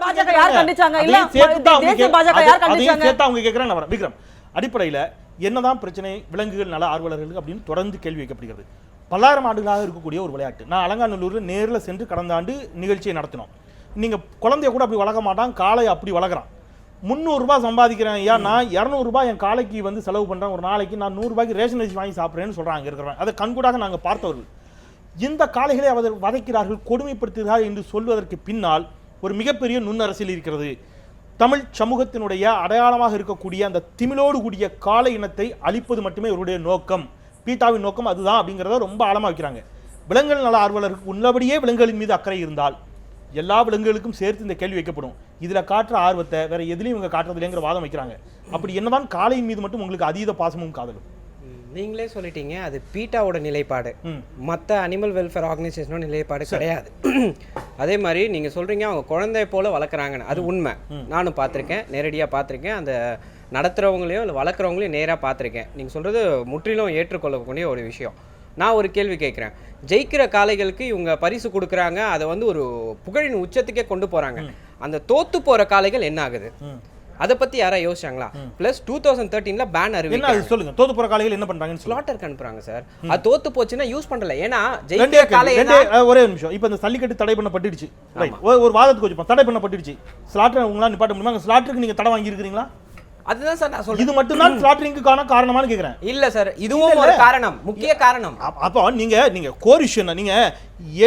பாஜக யார் கண்டிச்சாங்க? இல்ல தேசிய பாஜக யார் கண்டிச்சாங்க? சேர்த்து அவங்க கேக்குறாங்க. விக்ரம், அடிப்படையில் என்னதான் பிரச்சனை விலங்குகள் நல ஆர்வலர்களுக்கு அப்படின்னு தொடர்ந்து கேள்வி வைக்கப்படுகிறது. பல்லாயிரம் ஆண்டுகளாக இருக்கக்கூடிய ஒரு விளையாட்டு. நான் அலங்காநல்லூரில் நேரில் சென்று கடந்த ஆண்டு நிகழ்ச்சியை நடத்தினோம். நீங்கள் குழந்தைய கூட அப்படி வளர்க்க மாட்டான், காளை அப்படி வளர்க்குறான். 300 ரூபாய் சம்பாதிக்கிறேன் ஐயா, நான் 200 ரூபாய் என் காலைக்கு வந்து செலவு பண்ணுறேன், ஒரு நாளைக்கு நான் 100 ரூபாய்க்கு ரேஷன் அரிசி வாங்கி சாப்பிட்றேன்னு சொல்கிறாங்க அங்கே இருக்கிறவங்க. அதை கண்கூடாக நாங்கள் பார்த்தவர்கள். இந்த காளைகளை அவர் வதைக்கிறார்கள், கொடுமைப்படுத்துகிறார்கள் என்று சொல்வதற்கு பின்னால் ஒரு மிகப்பெரிய நுண்ணரசியல் இருக்கிறது. தமிழ் சமூகத்தினுடைய அடையாளமாக இருக்கக்கூடிய அந்த திமிழோடு கூடிய காளை இனத்தை அழிப்பது மட்டுமே இவருடைய நோக்கம், பீட்டாவின் நோக்கம் அதுதான் அப்படிங்கிறத ரொம்ப ஆழமாக வைக்கிறாங்க. விலங்குகள் நல ஆர்வலருக்கு உள்ளபடியே விலங்குகளின் மீது அக்கறை இருந்தால் எல்லா விலங்குகளுக்கும் சேர்த்து இந்த கேள்வி வைக்கப்படும். இதில் காட்டுற ஆர்வத்தை வேற எதுலையும் இவங்க காட்டுறதுலேங்கிற வாதம் வைக்கிறாங்க. அப்படி என்னதான் காளையின் மீது மட்டும் உங்களுக்கு அதீத பாசமும் காதலும்? நீங்களே சொல்லிட்டீங்க, அது பீட்டாவோட நிலைப்பாடு, மற்ற அனிமல் வெல்ஃபேர் ஆர்கனைசேஷனோட நிலைப்பாடு கிடையாது. அதே மாதிரி நீங்கள் சொல்கிறீங்க அவங்க குழந்தைய போல் வளர்க்குறாங்கன்னு, அது உண்மை. நானும் பார்த்துருக்கேன், நேரடியாக பார்த்துருக்கேன். அந்த நடத்துகிறவங்களையும் இல்லை வளர்க்குறவங்களையும் நேராக பார்த்துருக்கேன். நீங்கள் சொல்கிறது முற்றிலும் ஏற்றுக்கொள்ளக்கூடிய ஒரு விஷயம். நான் ஒரு கேள்வி கேட்குறேன். ஜெயிக்கிற காளைகளுக்கு இவங்க பரிசு கொடுக்குறாங்க, அதை வந்து ஒரு புகழின் உச்சத்துக்கே கொண்டு போகிறாங்க. அந்த தோத்து போகிற காளைகள் என்ன ஆகுது? அதை பத்தி யாரா யோசிச்சாங்களா? பிளஸ் 2013ல பேன் அறிவிக்கிறாங்க. சொல்லுங்க, தோத்து போற காளைகள் என்ன பண்றாங்க? ஸ்லாட்டருக்கு அனுப்புறாங்க சார். அது தோத்து போச்சுன்னா யூஸ் பண்ணல. ஏன்னா ஜெயிக்கிற காளை ஒரே நிமிஷம், இப்போ இந்த சல்லிக்கட்டு தடை பண்ணப்பட்டுடுச்சு, ஒரு வாதத்துக்கு கொஞ்சம் தடை பண்ணப்பட்டுடுச்சு. ஸ்லாட்டர் உங்களால நிப்பாட்ட முடியுமா? ஸ்லாட்டருக்கு நீங்க தடை வாங்கி இருக்கீங்களா? அதுதான் சார் நான் சொல்றேன். இது மட்டும் தான் ஸ்லாட்டரிங்கான காரணமானு கேக்குறேன். இல்ல சார், இதுவும் ஒரு காரணம், முக்கிய காரணம். அப்போ நீங்க கோரிஷன், நீங்க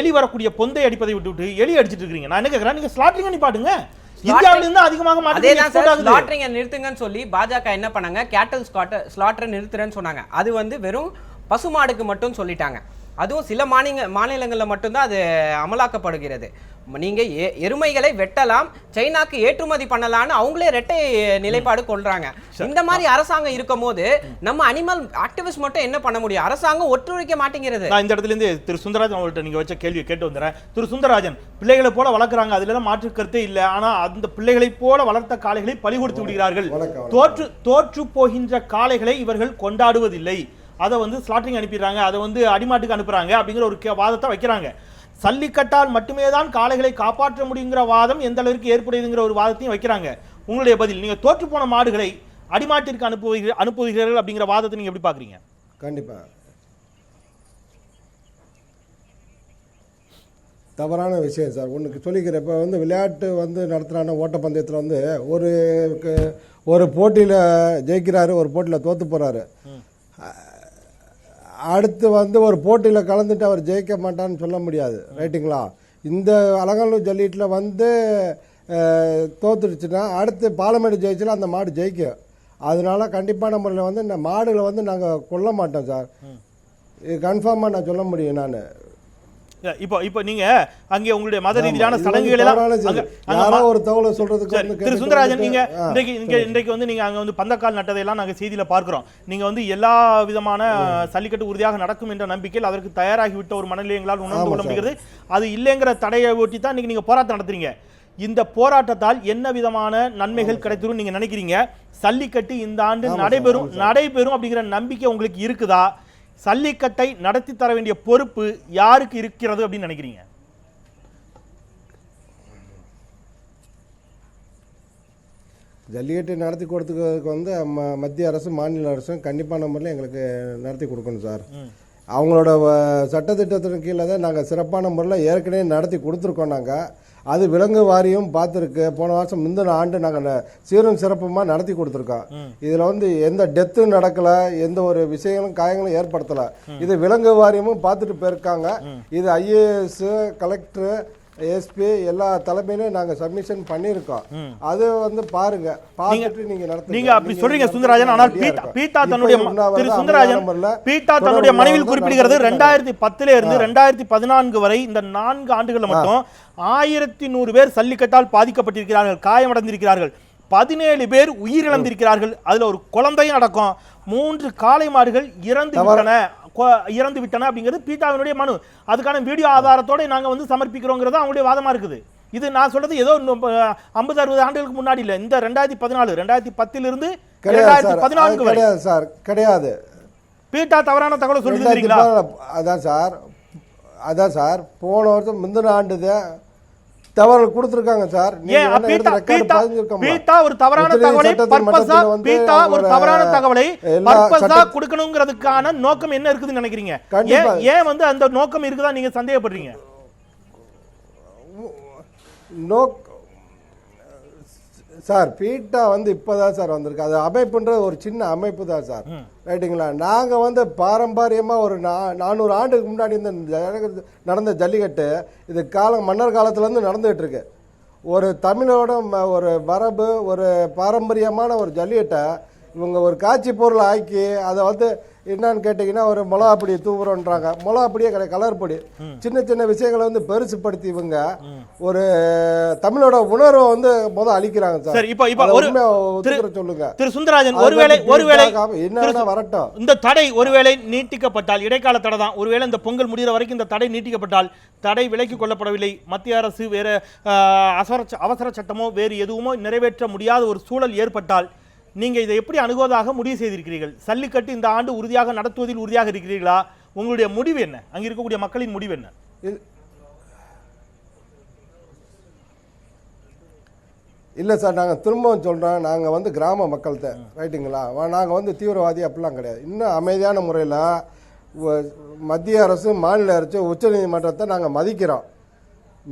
எலி வரக்கூடிய பொந்தை அடிப்பதை விட்டு எலி அடிச்சிட்டு இருக்கீங்க. நான் என்ன கேக்குறேன், நீங்க ஸ்லாட்டரிங் நிப்பாட்டுங்க. இந்தியாவிலிருந்து அதிகமாக ஸ்லாட்டரிங் நிறுத்துங்கன்னு சொல்லி பாஜக என்ன பண்ணாங்க, கேட்டல் ஸ்லாட்டரை நிறுத்துறேன்னு சொன்னாங்க. அது வந்து வெறும் பசுமாடுக்கு மட்டும் சொல்லிட்டாங்க. அதுவும் சில மாநிலங்களில் மட்டும்தான் அது அமலாக்கப்படுகிறது. நீங்க எருமைகளை வெட்டலாம், சைனாக்கு ஏற்றுமதி பண்ணலாம்னு அவங்களே ரெட்டை நிலைப்பாடு கொள்றாங்க. இந்த மாதிரி அரசாங்கம் இருக்கும் போது நம்ம அனிமல் ஆக்டிவிஸ்ட் மட்டும் என்ன பண்ண முடியும்? அரசாங்கம் ஒத்துழைக்க மாட்டேங்கிறது. நான் இந்த இடத்துல இருந்து திரு சுந்தரராஜன் அவர்கிட்ட நீங்க வச்ச கேள்வியை கேட்டு வந்துறேன். திரு சுந்தரராஜன், பிள்ளைகளை போல வளர்க்குறாங்க, அதுல மாற்று கருத்தே இல்லை. ஆனா அந்த பிள்ளைகளை போல வளர்த்த காளைகளை பலி கொடுத்து விடுகிறார்கள். தோற்று போகின்ற காளைகளை இவர்கள் கொண்டாடுவதில்லை. அதை வந்து ஸ்லாட்டரிங் அனுப்பிடுறாங்க, அதை வந்து அடிமாட்டுக்கு அனுப்புறாங்க அப்படிங்கிற ஒரு வாதத்தை வைக்கிறாங்க. சல்லிக்கட்டால் மட்டுமே தான் காளைகளை காப்பாற்ற முடியுங்கிற வாதம் எந்த அளவிற்கு ஏற்படுதுங்கிற ஒரு வாதத்தையும் வைக்கிறாங்க. உங்களுடைய பதில், நீங்க தோற்று போன மாடுகளை அடிமாட்டிற்கு அனுப்புகிறீர்கள் அப்படிங்கிற வாதத்தை நீங்க எப்படி பாக்குறீங்க? கண்டிப்பா தவறான விஷயம் சார். ஒன்றுக்கு சொல்லிக்கிறேன். இப்போ வந்து விளையாட்டு வந்து நடத்துகிறான ஓட்டப்பந்தயத்தில் வந்து ஒரு போட்டியில் ஜெயிக்கிறாரு, ஒரு போட்டியில் தோற்று போகிறாரு. அடுத்து வந்து ஒரு போட்டியில் கலந்துட்டு அவர் ஜெயிக்க மாட்டான்னு சொல்ல முடியாது, ரைட்டுங்களா? இந்த அலங்காநல்லூர் ஜல்லிக்கட்டில் வந்து தோத்துடுச்சுன்னா அடுத்து பாலமேடு ஜெயிச்சுன்னா அந்த மாடு ஜெயிக்கும். அதனால கண்டிப்பான முறையில் வந்து இந்த மாடுகளை வந்து நாங்கள் கொல்ல மாட்டோம் சார். இது கன்ஃபார்மாக நான் சொல்ல முடியும். நான் இப்போ நீங்க அங்கே உங்களுடைய மத ரீதியான சடங்குகள் எல்லாம் ஒரு தகவலை சொல்றதுக்கு திரு சுந்தரராஜன், நீங்க இன்றைக்கு வந்து நீங்க அங்க வந்து பந்தக்கால் நட்டதையெல்லாம் நாங்க செய்தியில பார்க்கிறோம். நீங்க வந்து எல்லா விதமான சல்லிக்கட்டு உறுதியாக நடக்கும் என்ற நம்பிக்கையில் அதற்கு தயாராகி விட்ட ஒரு மனநிலை எங்களால் உணர்ந்து கொள்ள முடிகிறது. அது இல்லைங்கிற தடையை ஒட்டி தான் நீங்க போராட்டம் நடத்துறீங்க. இந்த போராட்டத்தால் என்ன விதமான நன்மைகள் கிடைத்திரும் நீங்க நினைக்கிறீங்க? சல்லிக்கட்டு இந்த ஆண்டு நடைபெறும் அப்படிங்கிற நம்பிக்கை உங்களுக்கு இருக்குதா? சல்லிக்கட்டை நடத்தி தர வேண்டிய பொறுப்பு யாருக்கு இருக்கிறது அப்படின்னு நினைக்கிறீங்க? ஜல்லிக்கட்டை நடத்தி கொடுத்துக்கிறதுக்கு வந்து மத்திய அரசு மாநில அரசும் கண்டிப்பான முறையில் எங்களுக்கு நடத்தி கொடுக்கணும் சார். அவங்களோட சட்டத்திட்டத்தின் கீழே தான் நாங்கள் சிறப்பான முறையில் ஏற்கனவே நடத்தி கொடுத்துருக்கோம். நாங்கள் அது விலங்கு வாரியம் பார்த்துருக்கு. போன வருஷம் முந்தின ஆண்டு நாங்கள் சீரும் சிறப்புமாக நடத்தி கொடுத்துருக்கோம். இதில் வந்து எந்த டெத்தும் நடக்கலை, எந்த ஒரு விஷயங்களும் காயங்களும் ஏற்படுத்தலை. இது விலங்கு வாரியமும் பார்த்துட்டு போயிருக்காங்க. இது ஐஏஎஸ், கலெக்டர், எஸ்பி எல்லா தலைமையிலும் நாங்க சப்மிஷன் பண்ணியிருக்கோம். அது வந்து பாருங்க, பார்த்துட்டு நீங்க நடத்துங்க. நீங்க அப்படி சொல்றீங்க சுந்தரராஜன். ஆனால் பீட்டா தன்னுடைய மனைவியில் குறிப்பிடுகிறது 2010 இருந்து 2014 வரை இந்த 4 ஆண்டுகளில் மட்டும் 1100 பேர் சல்லிக்கட்டால் பாதிக்கப்பட்டிருக்கிறார்கள், காயமடைந்திருக்கிறார்கள். 17 பேர் உயிரிழந்திருக்கிறார்கள். அதுல ஒரு குழந்தையும் அடக்கம். 3 காளை மாடுகள் இறந்து விட்டன அப்படிங்கிறது பீட்டாவினுடைய மனு. அதுக்கான வீடியோ ஆதாரத்தோட நாங்க வந்து சமர்ப்பிக்கிறோங்கிறது அவங்களுடைய வாதமா இருக்குது. இது நான் சொல்றது ஏதோ 50-60 ஆண்டுகளுக்கு முன்னாடி இல்ல, இந்த 2014 2010 இருந்து 2014 வரை சார் கிடையாது. பீட்டா தவறான தகவலை சொல்லிருக்கீங்களா? அதான் சார் போன வருஷம் முந்தின ஆண்டு தவறு கொடுத்திருக்காங்க சார். நீங்க ஏன் வேணா எடுத்து ரெக்கார்டு பீட்டா பதிஞ்சிருக்கோமா? பீட்டா ஒரு தவறான உச்சநீதி தகவலை சட்டத்தின் பர்பஸா மட்டத்தில் வந்து பீட்டா ஒரு அவங்களோட தவறான தகவலை எல்லா பர்பஸா சட்ட- கொடுக்கணுங்கிறதுக்கான நோக்கம் என்ன இருக்குதுன்னு நினைக்கிறீங்க? கண்டிப்பா. ஏன் வந்து அந்த நோக்கம் இருக்குதா நீங்க சந்தேகப்படுறீங்க? சார் பீட்டா வந்து இப்போதான் சார் வந்திருக்கு. அது அமைப்புன்றது ஒரு சின்ன அமைப்பு தான் சார். ரைட்டுங்களா? நாங்கள் வந்து பாரம்பரியமாக ஒரு 400 ஆண்டுக்கு முன்னாடி இந்த நடந்த ஜல்லிக்கட்டு இது மன்னர் காலத்துலேருந்து நடந்துகிட்டு இருக்கு. ஒரு தமிழோட ஒரு மரபு, ஒரு பாரம்பரியமான ஒரு ஜல்லிக்கட்டை இவங்க ஒரு காட்சி பொருளை ஆக்கி அதை வந்து என்னன்னு கேட்டிங்கன்னா ஒரு மிளகா பொடி தூவுறோன்றாங்க. மிளகா பொடியே கிடையாது, கலர் பொடி. சின்ன சின்ன விஷயங்களை வந்து பெருசுப்படுத்தி இவங்க ஒரு தமிழோட உணர்வை வந்து அழிக்கிறாங்க சார். சரி, இப்போ ஒரு சொல்லுங்க திரு சுந்தரராஜன், ஒருவேளை என்ன வரட்டும், இந்த தடை ஒருவேளை நீட்டிக்கப்பட்டால், இடைக்கால தடை தான், ஒருவேளை இந்த பொங்கல் முடிகிற வரைக்கும் இந்த தடை நீட்டிக்கப்பட்டால், தடை விலக்கிக் கொள்ளப்படவில்லை, மத்திய அரசு வேற அவசர சட்டமோ வேறு எதுவுமோ நிறைவேற்ற முடியாத ஒரு சூழல் ஏற்பட்டால் நீங்க இதை எப்படி அணுகுவதாக முடிவு செய்திருக்கிறீர்கள்? சல்லிக்கட்டு இந்த ஆண்டு உறுதியாக நடத்துவதில் உறுதியாக இருக்கிறீர்களா? உங்களுடைய முடிவு என்ன? அங்க இருக்கக்கூடிய மக்களின் முடிவு என்ன? இல்லை சார், நாங்கள் திரும்பவும் சொல்கிறோம், நாங்கள் வந்து கிராம மக்கள் தான். ரைட்டுங்களா? நாங்கள் வந்து தீவிரவாதி அப்படிலாம் கிடையாது. இன்னும் அமைதியான முறையில் மத்திய அரசு, மாநில அரசு, உச்சநீதிமன்றத்தை நாங்கள் மதிக்கிறோம்.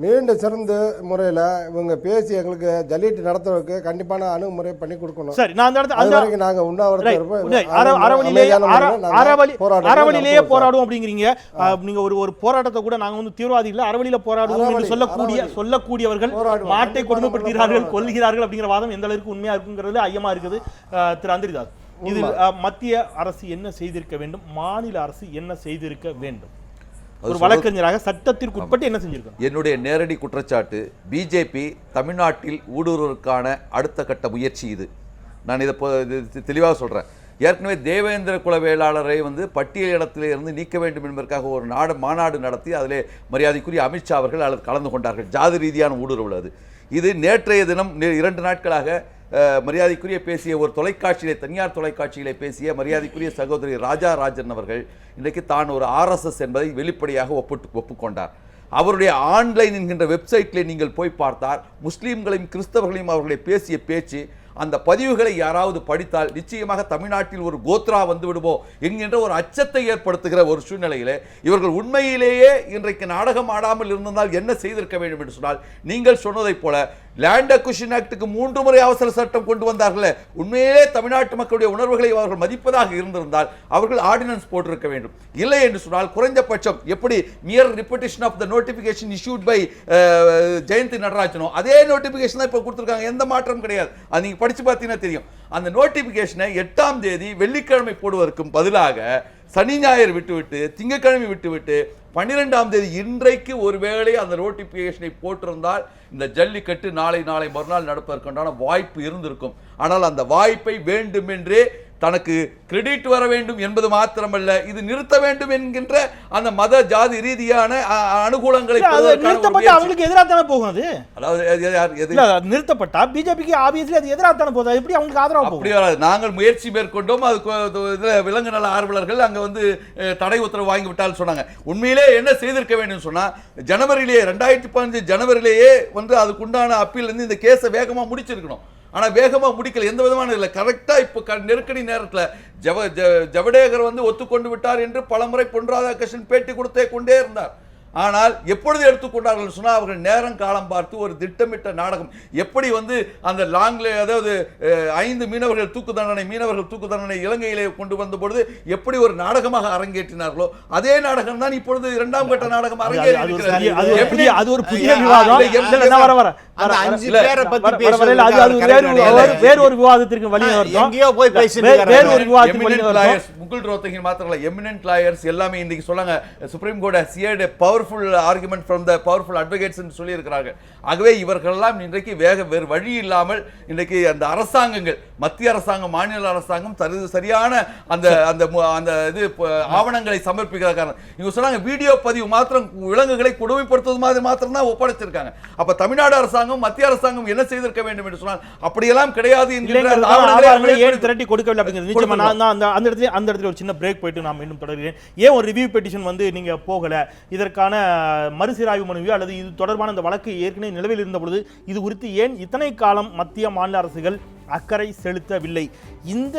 மீண்டும் சிறந்த முறையில் இவங்க பேசி எங்களுக்கு ஜல்லிக்கட்டு நடத்துறதுக்கு கண்டிப்பான அணுகுமுறை பண்ணி கொடுக்கணும். சரி, நான் நாங்க அறவழியிலேயே போராடுவோம் அப்படிங்கிறீங்க. நீங்க ஒரு போராட்டத்தை கூட நாங்க வந்து தீவிரவாதிகள் அறவழியில போராடுவோம் என்று சொல்லக்கூடியவர்கள் நாட்டை கொடுமைப்படுத்துகிறார்கள், கொல்கிறார்கள் அப்படிங்கிற வாதம் எந்த அளவுக்கு உண்மையா இருக்குங்கிறது ஐயமா இருக்குது. திரு அந்திரிதாஸ், இதில் மத்திய அரசு என்ன செய்திருக்க வேண்டும், மாநில அரசு என்ன செய்திருக்க வேண்டும்? ஒரு வழக்கறிஞராக சட்டத்திற்கு உட்பட்டு என்ன செஞ்சிருக்கோம்? என்னுடைய நேரடி குற்றச்சாட்டு, பிஜேபி தமிழ்நாட்டில் ஊடுருவதற்கான அடுத்த கட்ட முயற்சி இது. நான் இதை தெளிவாக சொல்கிறேன். ஏற்கனவே தேவேந்திர குல வேளாளரை வந்து பட்டியலிடத்திலே இருந்து நீக்க வேண்டும் என்பதற்காக ஒரு மாநாடு நடத்தி அதிலே மரியாதைக்குரிய அமித்ஷா அவர்கள் அதில் கலந்து கொண்டார்கள். ஜாதி ரீதியான ஊடுருவல் அது. இது நேற்றைய தினம் 2 நாட்களாக மரியாதைக்குரிய பேசிய ஒரு தொலைக்காட்சியிலே, தனியார் தொலைக்காட்சியிலே பேசிய மரியாதைக்குரிய சகோதரி ராஜா ராஜன் அவர்கள் இன்றைக்கு தான் ஒரு RSS என்பதை வெளிப்படையாக ஒப்புக்கொண்டார். அவருடைய ஆன்லைன் என்கின்ற வெப்சைட்டில் நீங்கள் போய் பார்த்தால் முஸ்லீம்களையும் கிறிஸ்தவர்களையும் அவர்களை பேசிய பேச்சு, அந்த பதிவுகளை யாராவது படித்தால் நிச்சயமாக தமிழ்நாட்டில் ஒரு கோத்ரா வந்து விடுமோ என்கின்ற ஒரு அச்சத்தை ஏற்படுத்துகிற ஒரு சூழ்நிலையிலே இவர்கள் உண்மையிலேயே இன்றைக்கு நாடகம் ஆடாமல் இருந்ததால் என்ன செய்திருக்க வேண்டும் என்று சொன்னால், நீங்கள் சொன்னதைப் போல லேண்ட் அக்விசிஷன் ஆக்டுக்கு 3 முறை அவசர சட்டம் கொண்டு வந்தார்களே, உண்மையிலே தமிழ்நாட்டு மக்களுடைய உணர்வுகளை அவர்கள் மதிப்பதாக இருந்திருந்தால் அவர்கள் ஆர்டினன்ஸ் போட்டிருக்க வேண்டும். இல்லை என்று சொன்னால் குறைந்தபட்சம் எப்படி mere repetition of the notification issued by Jayanthi நடராஜனோ அதே நோட்டிபிகேஷன் தான் இப்போ கொடுத்துருக்காங்க. எந்த மாற்றம் கிடையாது. அது நீங்கள் படித்து பார்த்தீங்கன்னா தெரியும். அந்த நோட்டிபிகேஷனை 8ஆம் தேதி வெள்ளிக்கிழமை போடுவதற்கும் பதிலாக சனி ஞாயிறு விட்டுவிட்டு திங்கட்கிழமை விட்டுவிட்டு 12ஆம் தேதி இன்றைக்கு ஒருவேளை அந்த நோட்டிபிகேஷனை போட்டிருந்தால் இந்த ஜல்லிக்கட்டு நாளை மறுநாள் நடப்பதற்கான வாய்ப்பு இருந்திருக்கும். ஆனால் அந்த வாய்ப்பை வேண்டுமென்றே தனக்கு கிரெடிட் வர வேண்டும் என்பது மாத்திரமல்ல, இது நிறுத்த வேண்டும் என்கின்ற அந்த மத ஜாதி ரீதியான அனுகூலங்களை அவங்களுக்கு எதிராக தானே போகும். அது அதாவது நிறுத்தப்பட்டா பிஜேபிக்கு ஆப்வியஸ்லி அது எதிராக தானே போகுது. எப்படி அவங்களுக்கு ஆதரவு அப்படி வராது. நாங்கள் முயற்சி மேற்கொண்டோம். அது விலங்கு நல ஆர்வலர்கள் அங்க வந்து தடை உத்தரவு வாங்கி விட்டால் சொன்னாங்க. உண்மையிலே என்ன செய்திருக்க வேண்டும் சொன்னா, ஜனவரியிலேயே 2015 ஜனவரியிலேயே வந்து அதுக்குண்டான அப்பீல் இருந்து இந்த கேஸை வேகமா முடிச்சிருக்கணும். ஆனால் வேகமாக முடிக்கல, எந்த விதமான இல்லை. கரெக்டாக இப்போ நெருக்கடி நேரத்தில் ஜவடேகர் வந்து ஒத்துக்கொண்டு விட்டார் என்று பலமுறை பொன் ராதாகிருஷ்ணன் பேட்டி கொடுத்தே கொண்டே இருந்தார். ஆனால் எப்பொழுது எடுத்துக்கொண்டார்கள் சொன்னால், அவர்கள் நேரம் காலம் பார்த்து ஒரு திட்டமிட்ட நாடகம். எப்படி வந்து அந்த லாங்ல, அதாவது 5 மீனவர்கள் தூக்கு தண்டனை இலங்கையிலே கொண்டு வந்த பொழுது எப்படி ஒரு நாடகமாக அரங்கேற்றினார்களோ அதே நாடகம் தான் இப்பொழுது 2ஆம் கட்ட நாடகம் அரங்கேறி. அது ஒரு புதிய விவாதம். வேறு ஒரு விவாதத்திற்கு வழி முகுல் ரோத்தகின் மாத்திரம் எமினன்ட் லாயர்ஸ் எல்லாமே இன்னைக்கு சொன்னாங்க, supreme court has heard a powerful argument from the powerful advocates என்று சொல்லி இருக்கிறார்கள். ஆகவே இவர்களெல்லாம் இன்றைக்கு வேறு வழி இல்லாமல் இன்றைக்கு அந்த அரசாங்கங்கள், மத்திய அரசாங்கம், மாநில அரசாங்கம் சரியான அந்த அந்த அந்த இது ஆவணங்களை சமர்ப்பிக்கிற காரணம் இவங்க சொன்னாங்க, வீடியோ பதிவு மாத்திரம் விலங்குகளை கொடுமைப்படுத்துவது மாதிரி மாத்திரம் தான் ஒப்படைச்சிருக்காங்க. அப்ப தமிழ்நாடு அரசாங்கம், மத்திய அரசாங்கம் என்ன செய்திருக்க வேண்டும் என்று சொன்னால் அப்படியெல்லாம் கிடையாது என்கிற ஆவணங்களை ஏன் திரட்டி கொடுக்கவில்லை அப்படிங்கிறது நிச்சயமா. நான் அந்த இடத்துல ஒரு சின்ன பிரேக் போயிட்டு நான் மீண்டும் தொடர்கிறேன். ஏன் ஒரு ரிவ்யூ பெட்டிஷன் வந்து நீங்க போகல, இதற்கான மறுசீராய்வு மனுவையோ அல்லது இது தொடர்பான இந்த வழக்கு ஏற்கனவே நிலவில் இருந்த பொழுது இது குறித்து ஏன் இத்தனை காலம் மத்திய மாநில அரசுகள் அக்கறை செலுத்தவில்லை? இந்த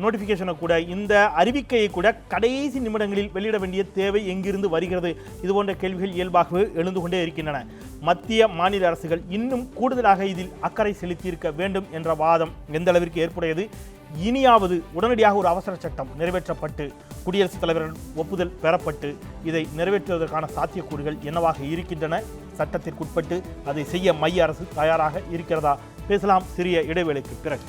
நோட்டிஃபிகேஷனை கூட, இந்த அறிவிக்கையை கூட கடைசி நிமிடங்களில் வெளியிட வேண்டிய தேவை எங்கிருந்து வருகிறது? இது போன்ற கேள்விகள் இயல்பாகவே எழுந்து கொண்டே இருக்கின்றன. மத்திய மாநில அரசுகள் இன்னும் கூடுதலாக இதில் அக்கறை செலுத்தியிருக்க வேண்டும் என்ற வாதம் எந்த அளவிற்கு ஏற்புடையது? இனியாவது உடனடியாக ஒரு அவசர சட்டம் நிறைவேற்றப்பட்டு குடியரசுத் தலைவரின் ஒப்புதல் பெறப்பட்டு இதை நிறைவேற்றுவதற்கான சாத்தியக்கூறுகள் என்னவாக இருக்கின்றன? சட்டத்திற்குட்பட்டு அதை செய்ய மைய அரசு தயாராக இருக்கிறதா? பேசலாம் சிறிய இடைவேளைக்கு பிறகு.